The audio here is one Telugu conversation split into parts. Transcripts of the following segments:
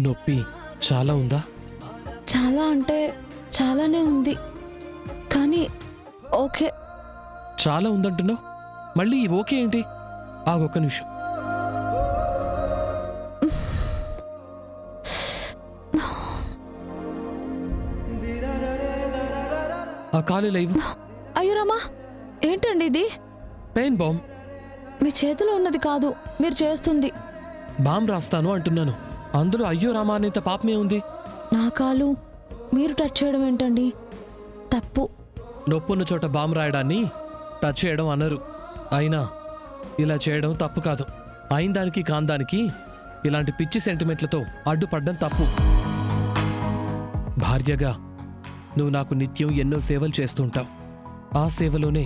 నొప్పి చాలా ఉందా? చాలా అంటే చాలానే ఉంది, కానీ ఓకే. చాలా ఉందంటున్నావు, మళ్ళీ ఈ ఓకే ఏంటి? ఆగొక్క నిమిషం. ఆ కాలు లైవ్. అయ్యో రామా, ఏంటండి ఇది? Pain bomb. మీ చేతిలో ఉన్నది కాదు, మీరు చేస్తుంది. బాంబ్ రాస్తాను అంటున్నాను, అందులో అయ్యో రామా అనేంత పాపమే ఉంది. నా కాలు మీరు టచ్ చేయడం ఏంటండి? తప్పు. నొప్పున్న చోట బాంబ్ రాయడాన్ని టచ్ చేయడం అనరు. అయినా ఇలా చేయడం తప్పు కాదు. అయిందానికి కాందానికి ఇలాంటి పిచ్చి సెంటిమెంట్లతో అడ్డుపడ్డం తప్పు. భార్యగా నువ్వు నాకు నిత్యం ఎన్నో సేవలు చేస్తుంటావు. ఆ సేవలోనే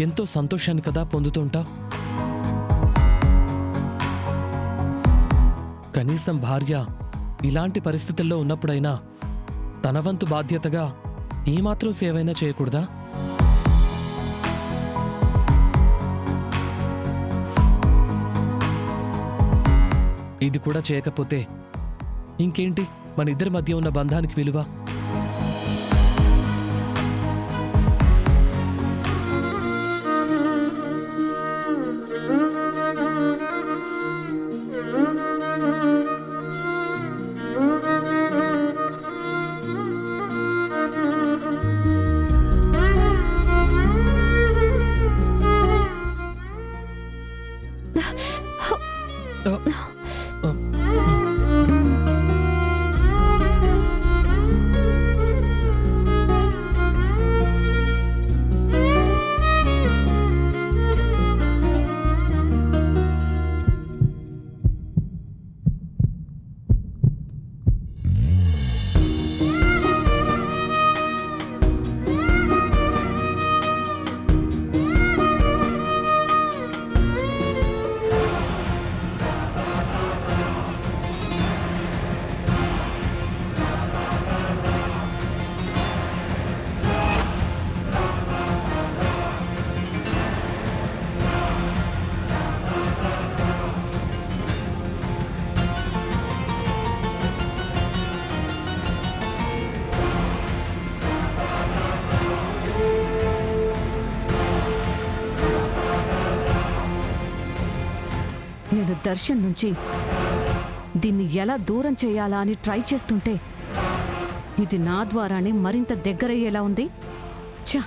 ఎంతో సంతోషాన్ని కదా పొందుతుంటావు. కనీసం భార్య ఇలాంటి పరిస్థితుల్లో ఉన్నప్పుడైనా తన వంతు బాధ్యతగా ఏమాత్రం సేవైనా చేయకూడదా? ఇది కూడా చేయకపోతే ఇంకేంటి మన ఇద్దరి మధ్య ఉన్న బంధానికి విలువ? నేను దర్శన్ నుంచి దీన్ని ఎలా దూరం చేయాలా అని ట్రై చేస్తుంటే ఇది నా ద్వారానే మరింత దగ్గరయ్యేలా ఉంది. ఛ!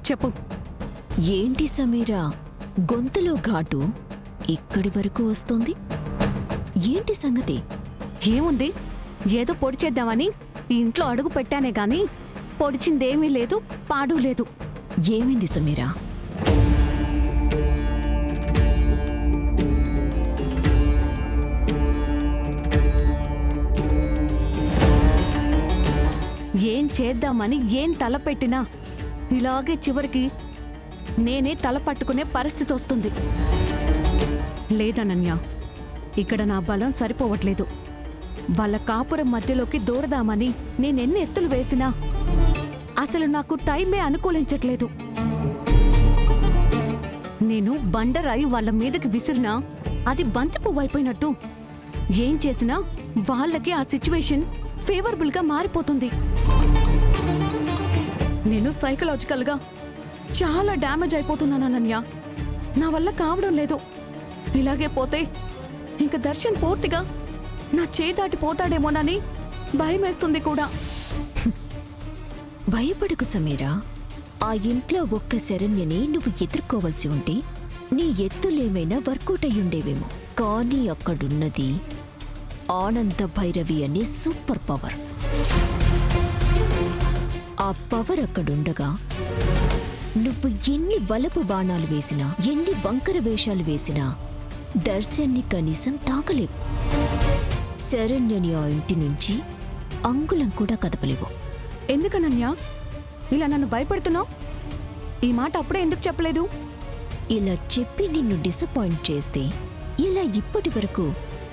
చెప్పు. ఏంటి సమీరా, గొంతులో ఘాటు ఇక్కడి వరకు వస్తోంది? ఏంటి సంగతి? ఏముంది, ఏదో పొడి చేద్దామని ఈ ఇంట్లో అడుగు పెట్టానే గాని పొడిచిందేమీ లేదు, పాడు లేదు. ఏమైంది సమీరా? ఏం చేద్దామని ఏం తలపెట్టినా ఇలాగే చివరికి నేనే తల పట్టుకునే పరిస్థితి వస్తుంది. లేదనన్య, ఇక్కడ నా బలం సరిపోవట్లేదు. వాళ్ళ కాపురం మధ్యలోకి దూరదామని నేనెన్ని ఎత్తులు వేసినా అసలు నాకు టైమే అనుకూలించట్లేదు. నేను బండరాయి వాళ్ళ మీదకి విసిరినా అది బంతి పువ్వైపోయినట్టు ఏం చేసినా వాళ్ళకి ఆ సిచ్యువేషన్ ఫేవరబుల్గా మారిపోతుంది. నేను సైకలాజికల్గా చాలా డ్యామేజ్ అయిపోతున్నాను అనన్య. నా వల్ల కావడం లేదు. ఇలాగే పోతే ఇంక దర్శన్ పూర్తిగా నా చేయి దాటిపోతాడేమోనని భయమేస్తుంది కూడా. భయపడకు సమీరా. ఆ ఇంట్లో ఒక్క శరణ్యని నువ్వు ఎదుర్కోవలసి ఉంటే నీ ఎత్తులేమైనా వర్కౌట్ అయ్యుండేవేమో. కానీ అక్కడున్నది ఆనంద భైరవి అనే సూపర్ పవర్. ఆ పవర్ అక్కడుండగా నువ్వు ఎన్ని వలపు బాణాలు వేసినా, ఎన్ని వంకర వేషాలు వేసినా దర్శన్ని కనీసం తాకలేవు. శరణ్యని ఆ ఇంటి నుంచి అంగుళం కూడా కదపలేవు. ఎందుకనన్యా ఇలా నన్ను భయపెడుతున్నావు? ఈ మాట అప్పుడే ఎందుకు చెప్పలేదు? ఇలా చెప్పి నిన్ను డిసప్పాయింట్ చేస్తే ఇలా ఇప్పటి వరకు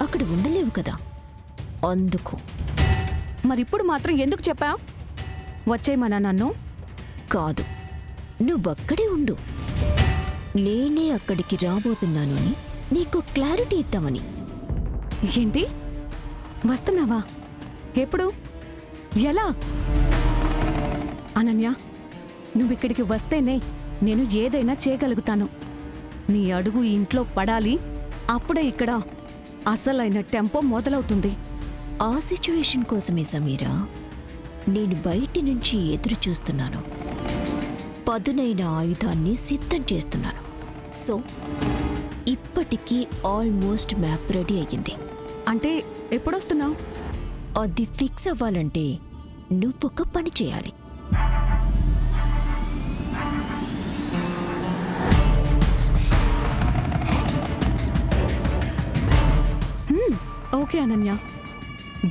అక్కడ ఉండలేవు కదా. అందుకు మరిప్పుడు మాత్రం ఎందుకు చెప్పా? వచ్చేయమనా నన్ను? కాదు, నువ్వక్కడే ఉండు. నేనే అక్కడికి రాబోతున్నాను అని నీకు క్లారిటీ ఇద్దామని. ఏంటి? వస్తున్నావా? ఎప్పుడు? ఎలా? అనన్య, నువ్విక్కడికి వస్తేనే నేను ఏదైనా చేయగలుగుతాను. నీ అడుగు ఈ ఇంట్లో పడాలి. అప్పుడే ఇక్కడ అసలైన టెంపో మొదలవుతుంది. ఆ సిచ్యువేషన్ కోసమే సమీరా నేను బయటి నుంచి ఎదురు చూస్తున్నాను. పదునైన ఆయుధాన్ని సిద్ధం చేస్తున్నాను. సో ఇప్పటికీ ఆల్మోస్ట్ మ్యాప్ రెడీ అయ్యింది. అంటే ఎప్పుడొస్తున్నావు? అది ఫిక్స్ అవ్వాలంటే నువ్వొక పని చేయాలి. Okay Ananya,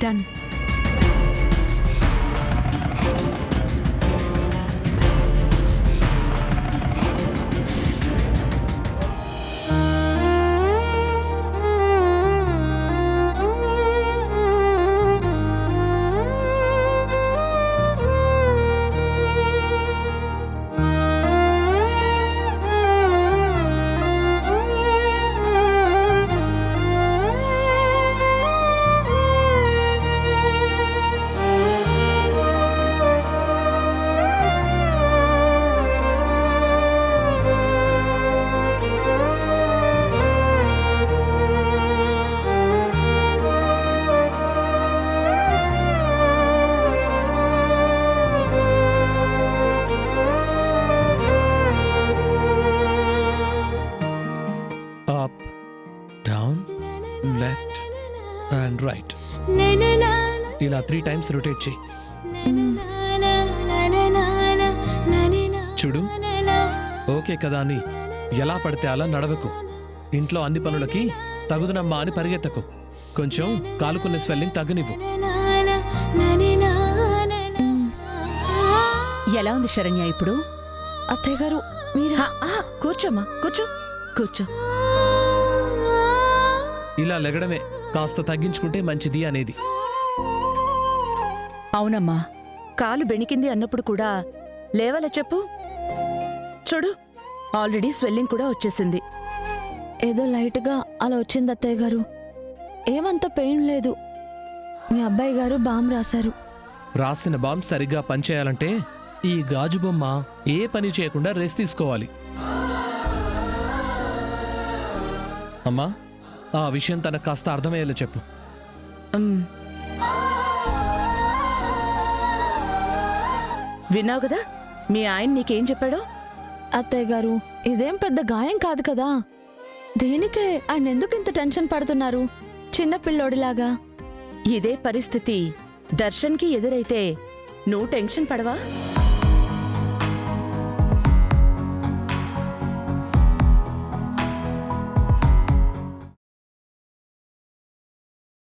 done. Up, down, left and right. ఇలా 3 టైమ్స్ రొటేట్ చేయి. చూడు, ఓకే కదా అని ఎలా పడితే అలా నడవకు. ఇంట్లో అన్ని పనులకి తగుదునమ్మా అని పరిగెత్తకు. కొంచెం కాలుకున్న స్వెల్లింగ్ తగ్గనివ్వు. ఎలా ఉంది శరణ్య ఇప్పుడు? అత్తయ్య గారు మీరు కూర్చోమ్మా, కూర్చో కూర్చో. ఇలా లెగడమే కాస్త తగ్గించుకుంటే మంచిది అనేది. అవునమ్మా, కాలు బెణికింది అన్నప్పుడు కూడా లేవాలా చెప్పు? చూడు, ఆల్రెడీ స్వెల్లింగ్ కూడా వచ్చేసింది. ఏదో లైట్గా అలా వచ్చింది అత్తయ్య గారు. ఏమంత పెయిన్ లేదు. మీ అబ్బాయి గారు బామ్ రాశారు. రాసిన బాంబ్ సరిగ్గా పనిచేయాలంటే ఈ గాజు బొమ్మ ఏ పని చేయకుండా రెస్ట్ తీసుకోవాలి. అమ్మా, ఆ విషయం తనకు కాస్త అర్థమయ్యేలా చెప్పు. ఉమ్. విన్నావు కదా మీ ఆయన నీకేం చెప్పాడో? అత్తయ్య గారు, ఇదేం పెద్ద గాయం కాదు కదా. దేనికే ఆయన ఎందుకు ఇంత టెన్షన్ పడుతున్నారు? చిన్న పిల్లోడిలాగా. ఇదే పరిస్థితి దర్శన్కి ఎదురైతే నువ్వు టెన్షన్ పడవా?